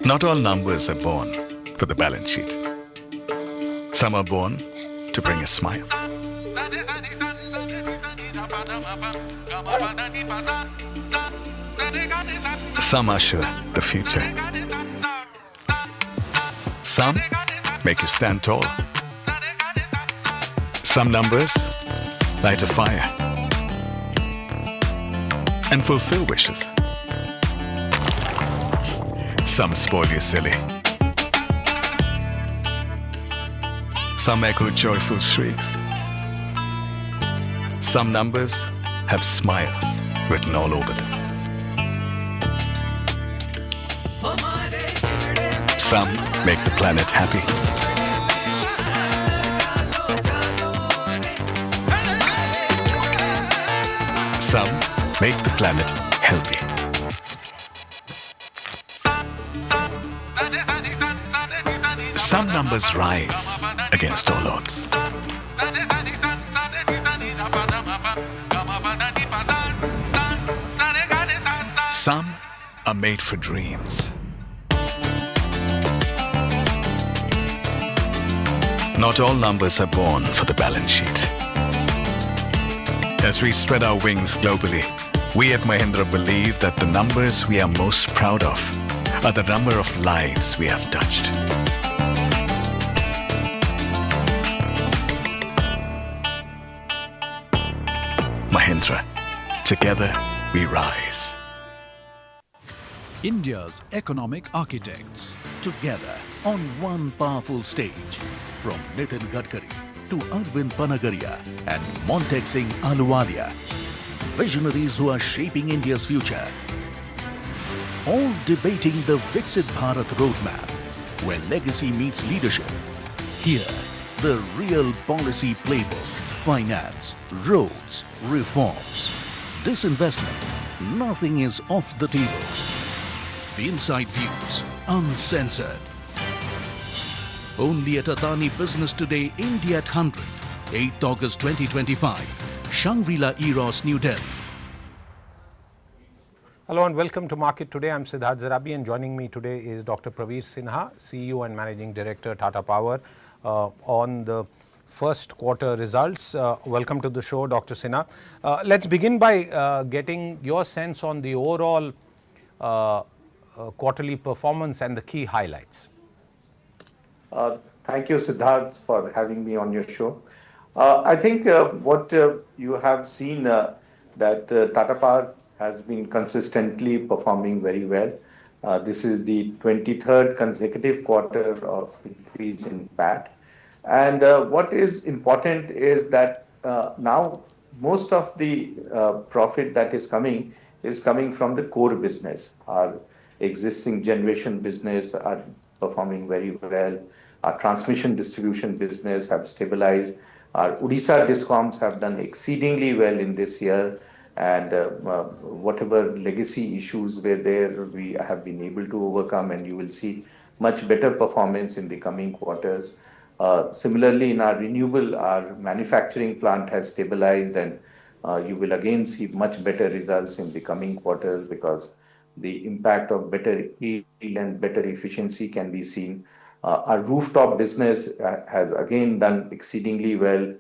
Not all numbers are born for the balance sheet. Some are born to bring a smile. Some usher the future. Some make you stand tall. Some numbers light a fire and fulfill wishes. Some spoil you silly. Some echo joyful shrieks. Some numbers have smiles written all over them. Some make the planet happy. Some make the planet healthy. Some numbers rise against all odds. Some are made for dreams. Not all numbers are born for the balance sheet. As we spread our wings globally, we at Mahindra believe that the numbers we are most proud of are the number of lives we have touched. Mahindra, together we rise. India's economic architects, together on one powerful stage. From Nitin Gadkari to Arvind Panagaria and Montek Singh Ahluwalia. Visionaries who are shaping India's future. All debating the Viksit Bharat roadmap, where legacy meets leadership. Here, the real policy playbook. Finance, roads, reforms. Disinvestment, nothing is off the table. The inside views, uncensored. Only at Adani Business Today, India at 100, 8th August 2025, Shangri-La Eros, New Delhi. Hello and welcome to Market Today. I'm Siddharth Zarabi and joining me today is Dr. Praveer Sinha, CEO and Managing Director, Tata Power, on the first quarter results. Welcome to the show, Dr. Sinha. Let's begin by getting your sense on the overall quarterly performance and the key highlights. Thank you, Siddharth, for having me on your show. I think what you have seen that Tata Power has been consistently performing very well. This is the 23rd consecutive quarter of increase in PAT. And what is important is that now most of the profit that is coming from the core business. Our existing generation business are performing very well. Our transmission distribution business have stabilized. Our Odisha Discoms have done exceedingly well in this year. And whatever legacy issues were there, we have been able to overcome, and you will see much better performance in the coming quarters. Similarly, in our Renewable, our manufacturing plant has stabilized, and you will again see much better results in the coming quarters because the impact of better yield and better efficiency can be seen. Our Rooftop business has again done exceedingly well.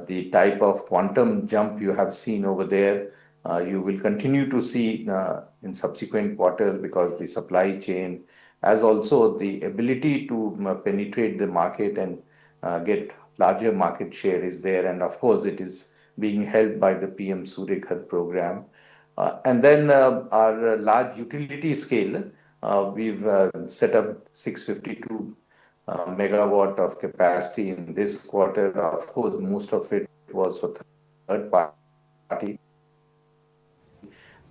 The type of quantum jump you have seen over there, you will continue to see in subsequent quarters because the supply chain, as also the ability to penetrate the market and get larger market share is there. And of course, it is being helped by the PM Surya Ghar program. And then our large utility scale, we've set up 652 megawatt of capacity in this quarter. Of course, most of it was for third party.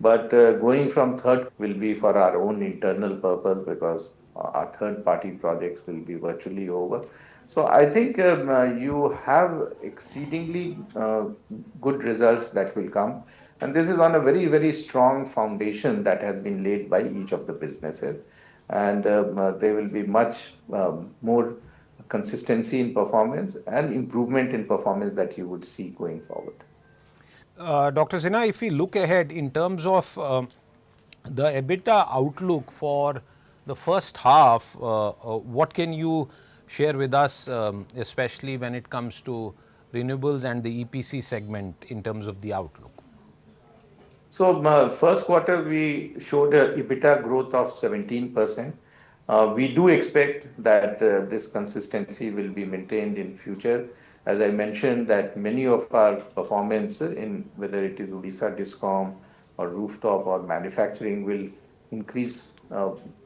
But going from third will be for our own internal purpose because our third party projects will be virtually over. So I think you have exceedingly good results that will come. And this is on a very, very strong foundation that has been laid by each of the businesses. And there will be much more consistency in performance and improvement in performance that you would see going forward. Dr. Sinha, if we look ahead in terms of the EBITDA outlook for the first half, what can you share with us, especially when it comes to renewables and the EPC segment in terms of the outlook? So, first quarter, we showed a EBITDA growth of 17%. We do expect that this consistency will be maintained in future. As I mentioned, that many of our performance in whether it is Odisha Discom or Rooftop or manufacturing will increase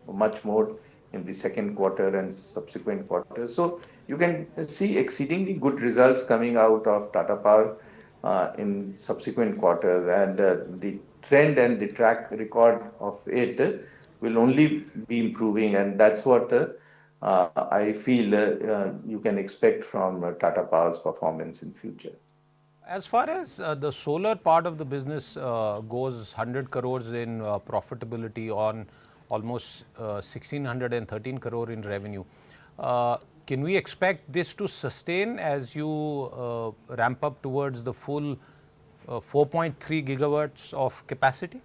much more in the second quarter and subsequent quarters. So you can see exceedingly good results coming out of Tata Power in subsequent quarters, and the trend and the track record of it will only be improving, and that's what I feel you can expect from Tata Power's performance in future. As far as the solar part of the business goes, 100 crores in profitability on almost 1613 crore in revenue. Can we expect this to sustain as you ramp up towards the full 4.3 gigawatts of capacity?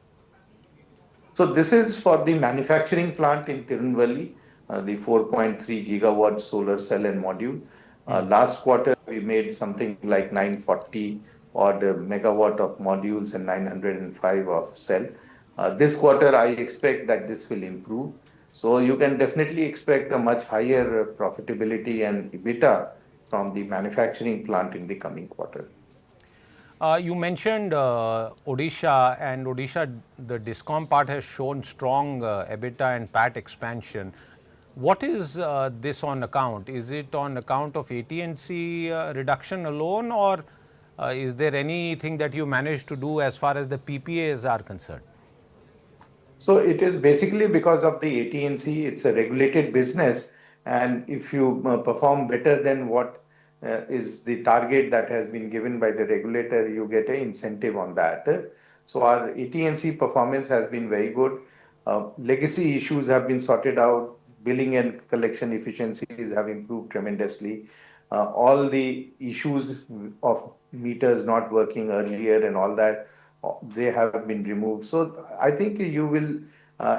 So this is for the manufacturing plant in Tirunelveli, the 4.3 gigawatt solar cell and module. Last quarter, we made something like 940 odd megawatt of modules and 905 of cell. This quarter, I expect that this will improve. So you can definitely expect a much higher profitability and EBITDA from the manufacturing plant in the coming quarter. You mentioned Odisha, and Odisha, the Discom part has shown strong EBITDA and PAT expansion. What is this on account? Is it on account of AT&C reduction alone, or is there anything that you managed to do as far as the PPAs are concerned? So it is basically because of the AT&C. It's a regulated business, and if you perform better than what is the target that has been given by the regulator, you get an incentive on that. So our AT&C performance has been very good. Legacy issues have been sorted out. Billing and collection efficiencies have improved tremendously. All the issues of meters not working earlier and all that, they have been removed. So I think you will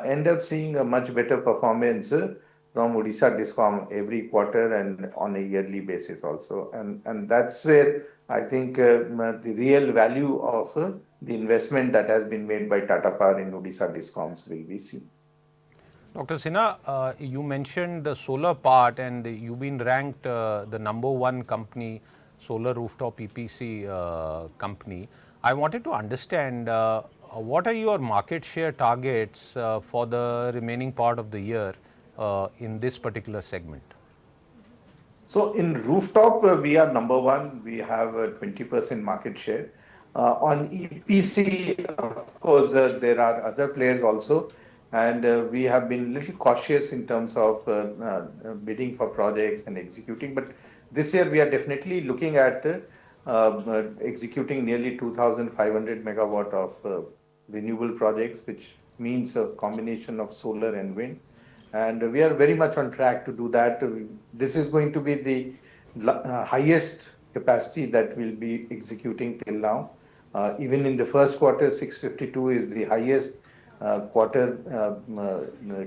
end up seeing a much better performance from Odisha Discom every quarter and on a yearly basis also. And that's where I think the real value of the investment that has been made by Tata Power in Odisha Discoms will be seen. Dr. Sinha, you mentioned the solar part, and you've been ranked the number one company, solar rooftop EPC company. I wanted to understand what are your market share targets for the remaining part of the year in this particular segment? So in rooftop, we are number one. We have a 20% market share. On EPC, of course, there are other players also, and we have been a little cautious in terms of bidding for projects and executing. But this year, we are definitely looking at executing nearly 2,500 megawatt of renewable projects, which means a combination of solar and wind. And we are very much on track to do that. This is going to be the highest capacity that we'll be executing till now. Even in the first quarter, 652 is the highest quarter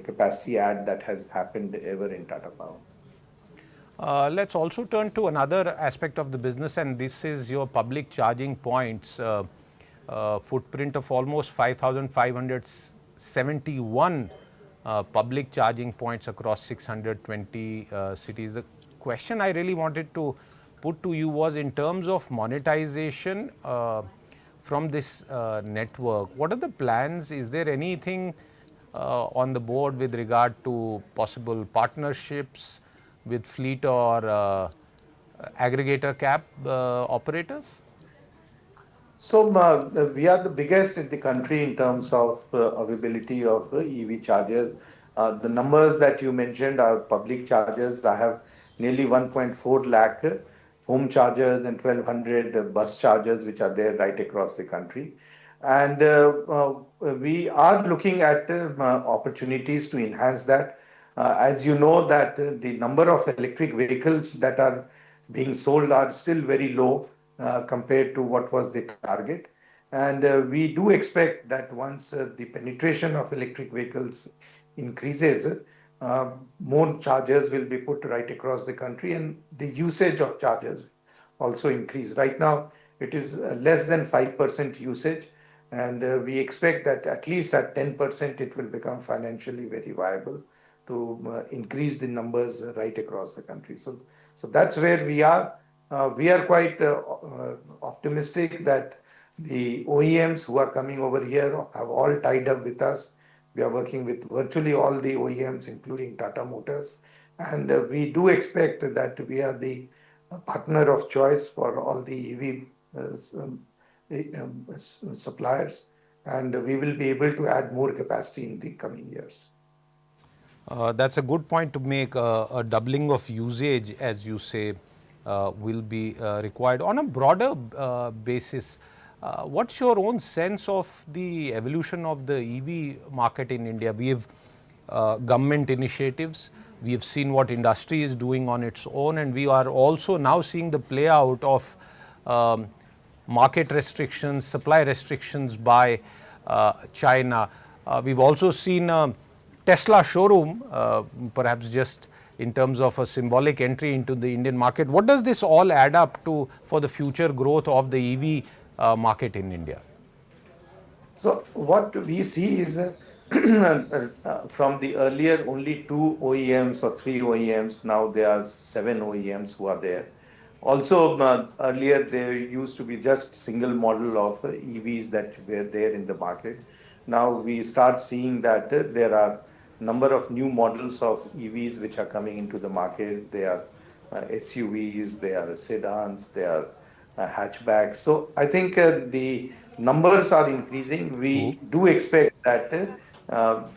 capacity add that has happened ever in Tata Power. Let's also turn to another aspect of the business, and this is your public charging points. Footprint of almost 5,571 public charging points across 620 cities. The question I really wanted to put to you was in terms of monetization from this network. What are the plans? Is there anything on the board with regard to possible partnerships with fleet or aggregator cab operators? So we are the biggest in the country in terms of availability of EV chargers. The numbers that you mentioned are public chargers. I have nearly 1.4 lakh home chargers and 1,200 bus chargers, which are there right across the country. And we are looking at opportunities to enhance that. As you know, that the number of electric vehicles that are being sold are still very low compared to what was the target. And we do expect that once the penetration of electric vehicles increases, more chargers will be put right across the country, and the usage of chargers also increase. Right now, it is less than 5% usage, and we expect that at least at 10% it will become financially very viable to increase the numbers right across the country. So that's where we are. We are quite optimistic that the OEMs who are coming over here have all tied up with us. We are working with virtually all the OEMs, including Tata Motors, and we do expect that we are the partner of choice for all the EV suppliers, and we will be able to add more capacity in the coming years. That's a good point to make. A doubling of usage, as you say, will be required. On a broader basis, what's your own sense of the evolution of the EV market in India? We have government initiatives, we have seen what industry is doing on its own, and we are also now seeing the play out of market restrictions, supply restrictions by China. We've also seen Tesla showroom, perhaps just in terms of a symbolic entry into the Indian market. What does this all add up to for the future growth of the EV market in India? So what we see is from the earlier only 2 OEMs or 3 OEMs, now there are 7 OEMs who are there. Also, earlier there used to be just single model of EVs that were there in the market. Now we start seeing that there are number of new models of EVs which are coming into the market. They are SUVs, they are sedans, they are hatchbacks. So I think the numbers are increasing. We do expect that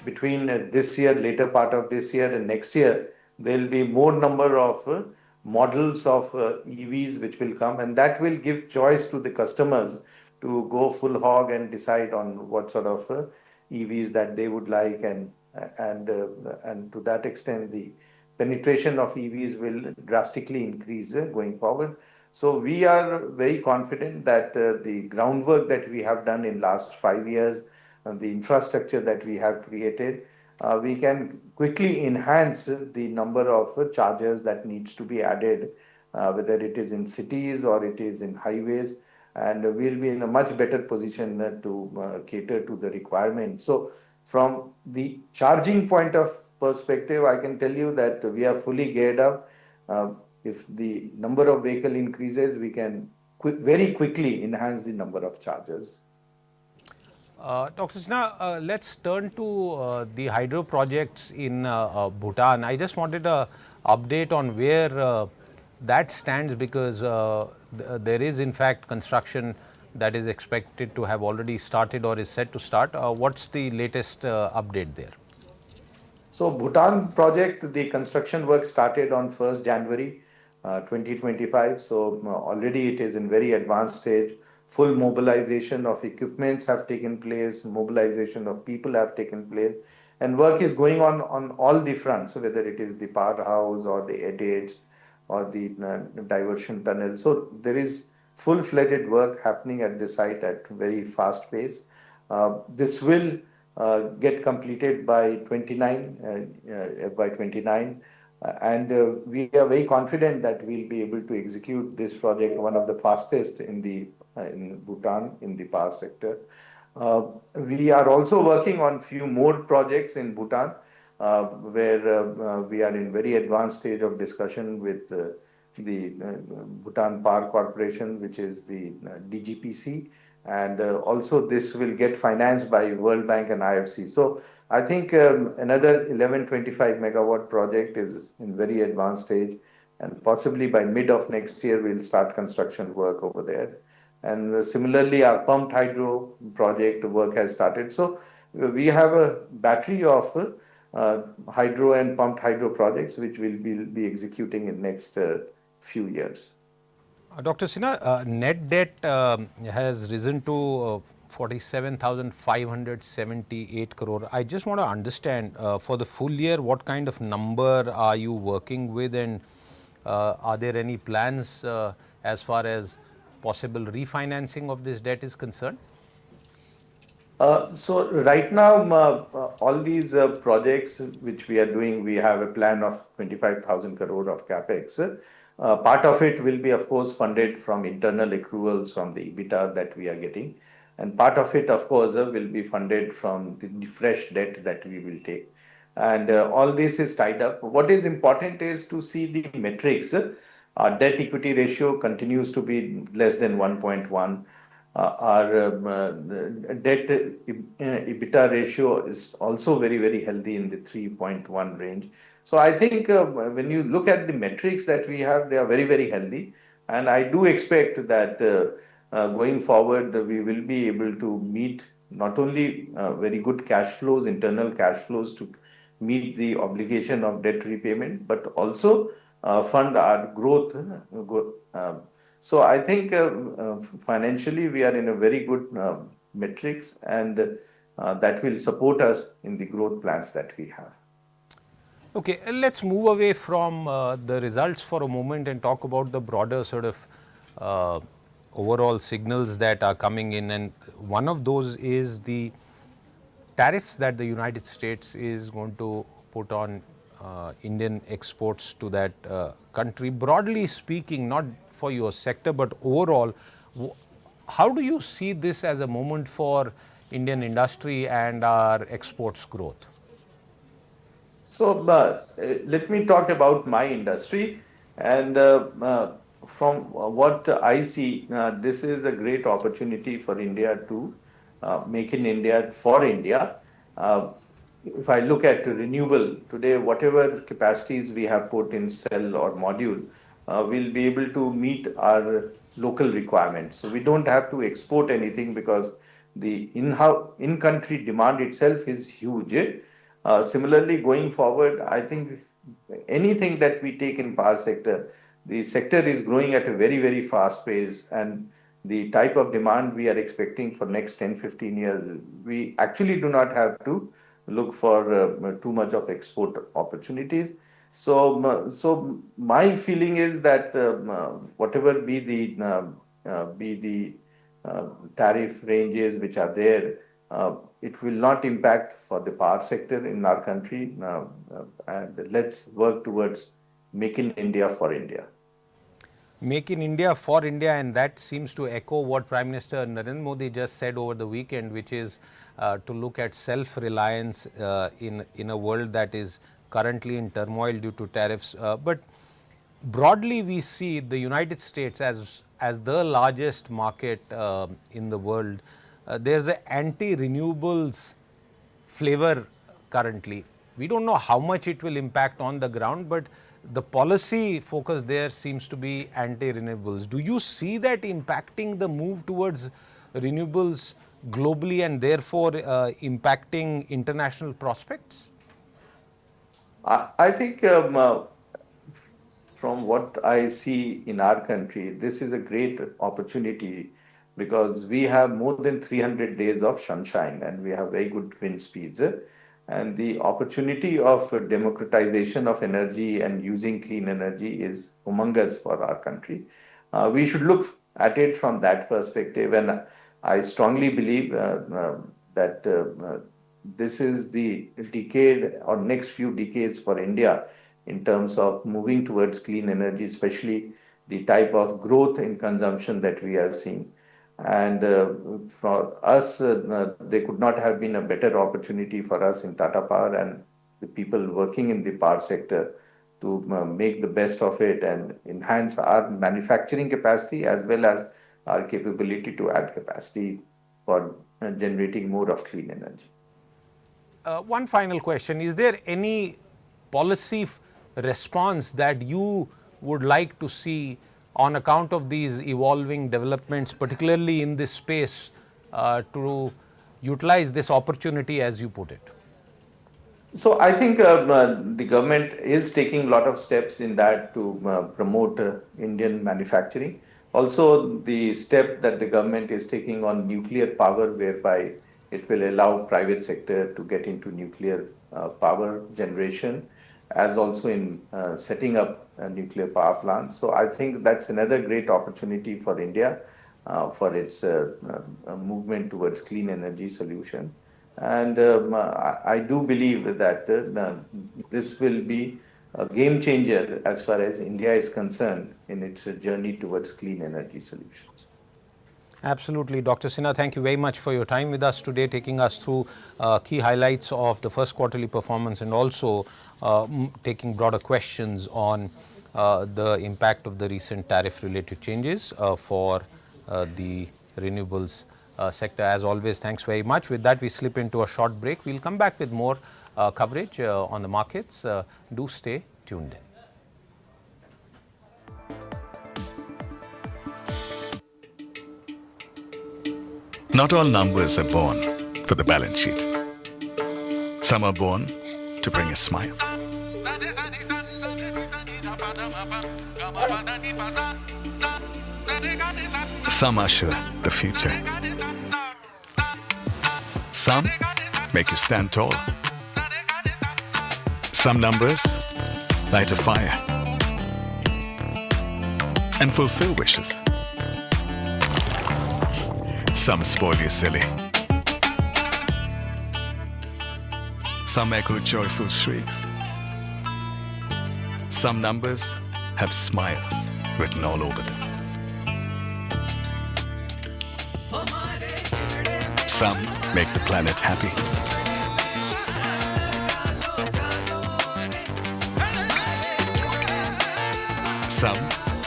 between this year, later part of this year and next year, there will be more number of models of EVs which will come, and that will give choice to the customers to go full hog and decide on what sort of EVs that they would like, and to that extent the penetration of EVs will drastically increase going forward. So we are very confident that the groundwork that we have done in last 5 years, the infrastructure that we have created, we can quickly enhance the number of chargers that needs to be added, whether it is in cities or it is in highways, and we'll be in a much better position to cater to the requirement. So from the charging point of perspective, I can tell you that we are fully geared up. If the number of vehicle increases, we can very quickly enhance the number of chargers. Dr. Sinha, let's turn to the hydro projects in Bhutan. I just wanted an update on where that stands, because there is in fact construction that is expected to have already started or is set to start. What's the latest update there? So Bhutan project, the construction work started on 1st January 2025. So already it is in very advanced stage. Full mobilization of equipments have taken place, mobilization of people have taken place, and work is going on all the fronts, so whether it is the powerhouse or the adage or the diversion tunnel. So there is full-fledged work happening at the site at very fast pace. This will get completed by 29, and we are very confident that we'll be able to execute this project, one of the fastest in Bhutan in the power sector. We are also working on few more projects in Bhutan, where we are in very advanced stage of discussion with the Bhutan Power Corporation, which is the DGPC, and also this will get financed by World Bank and IFC. So I think another 1125 megawatt project is in very advanced stage, and possibly by mid of next year we'll start construction work over there. And similarly, our pumped hydro project work has started. So we have a battery of hydro and pumped hydro projects which we'll be executing in next few years. Dr. Sinha, net debt has risen to 47,578 crore. I just want to understand for the full year, what kind of number are you working with, and are there any plans as far as possible refinancing of this debt is concerned? So right now, all these projects which we are doing, we have a plan of 25,000 crore of capex. Part of it will be, of course, funded from internal accruals from the EBITDA that we are getting, and part of it, of course, will be funded from the fresh debt that we will take. And all this is tied up. What is important is to see the metrics. Our debt equity ratio continues to be less than 1.1. Our debt EBITDA ratio is also very, very healthy in the 3.1 range. So I think when you look at the metrics that we have, they are very, very healthy. And I do expect that going forward, we will be able to meet not only very good cash flows, internal cash flows to meet the obligation of debt repayment, but also fund our growth. So I think financially we are in a very good metrics, and that will support us in the growth plans that we have. Okay, let's move away from the results for a moment and talk about the broader sort of overall signals that are coming in. And one of those is the tariffs that the United States is going to put on Indian exports to that country. Broadly speaking, not for your sector, but overall, how do you see this as a moment for Indian industry and our exports growth? So let me talk about my industry, and from what I see, this is a great opportunity for India to make in India for India. If I look at renewable today, whatever capacities we have put in cell or module, we'll be able to meet our local requirements. So we don't have to export anything because the in-country demand itself is huge. Similarly, going forward, I think anything that we take in power sector, the sector is growing at a very, very fast pace, and the type of demand we are expecting for next 10, 15 years, we actually do not have to look for too much of export opportunities. So my feeling is that whatever be the tariff ranges which are there, it will not impact for the power sector in our country. And let's work towards Make in India for India. Make in India for India, and that seems to echo what Prime Minister Narendra Modi just said over the weekend, which is to look at self-reliance in a world that is currently in turmoil due to tariffs. But broadly, we see the United States as the largest market in the world. There's an anti-renewables flavor currently. We don't know how much it will impact on the ground, but the policy focus there seems to be anti-renewables. Do you see that impacting the move towards renewables globally and therefore impacting international prospects? I think from what I see in our country, this is a great opportunity because we have more than 300 days of sunshine and we have very good wind speeds. And the opportunity of democratization of energy and using clean energy is humongous for our country. We should look at it from that perspective. And I strongly believe that this is the decade or next few decades for India in terms of moving towards clean energy, especially the type of growth in consumption that we are seeing. And for us, there could not have been a better opportunity for us in Tata Power and the people working in the power sector to make the best of it and enhance our manufacturing capacity as well as our capability to add capacity for generating more of clean energy. One final question. Is there any policy response that you would like to see on account of these evolving developments, particularly in this space, to utilize this opportunity as you put it? So I think the government is taking a lot of steps in that to promote Indian manufacturing. Also, the step that the government is taking on nuclear power, whereby it will allow private sector to get into nuclear power generation, as also in setting up nuclear power plants. So I think that's another great opportunity for India. for its movement towards clean energy solution. And I do believe that this will be a game changer as far as India is concerned in its journey towards clean energy solutions. Absolutely. Dr. Sinha, thank you very much for your time with us today, taking us through key highlights of the first quarterly performance and also taking broader questions on the impact of the recent tariff related changes for the renewables sector. As always, thanks very much. With that, we slip into a short break. We'll come back with more coverage on the markets. Do stay tuned in. Not all numbers are born for the balance sheet. Some are born to bring a smile. Some usher the future. Some make you stand tall. Some numbers light a fire and fulfill wishes. Some spoil you silly. Some echo joyful shrieks. Some numbers have smiles written all over them. Some make the planet happy. Some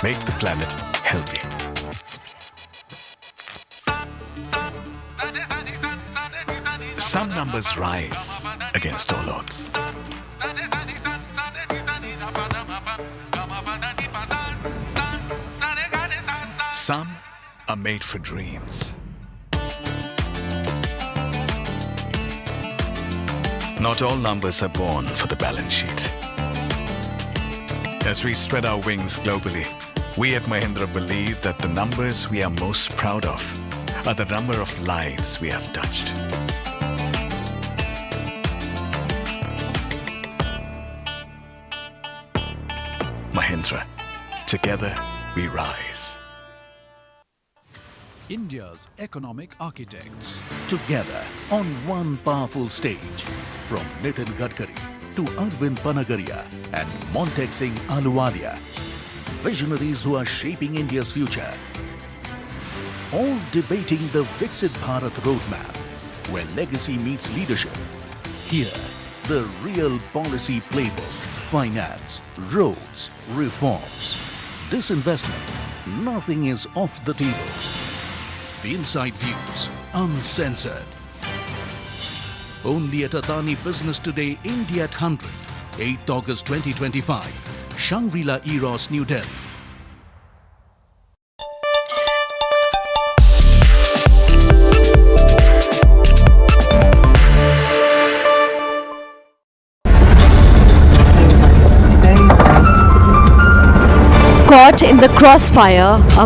make the planet healthy. Some numbers rise against all odds. Some are made for dreams. Not all numbers are born for the balance sheet. As we spread our wings globally, we at Mahindra believe that the numbers we are most proud of are the number of lives we have touched. Mahindra, together we rise. India's economic architects, together on one powerful stage. From Nitin Gadkari to Arvind Panagaria and Montag Singh Ahluwalia, visionaries who are shaping India's future. All debating the Viksit Bharat roadmap, where legacy meets leadership. Here, the real policy playbook, finance, roads, reforms, disinvestment, nothing is off the table. The inside views, uncensored. Only at Adani Business Today, India at 100, 8th August 2025, Shangri-La Eros, New Delhi. Caught in the crossfire, a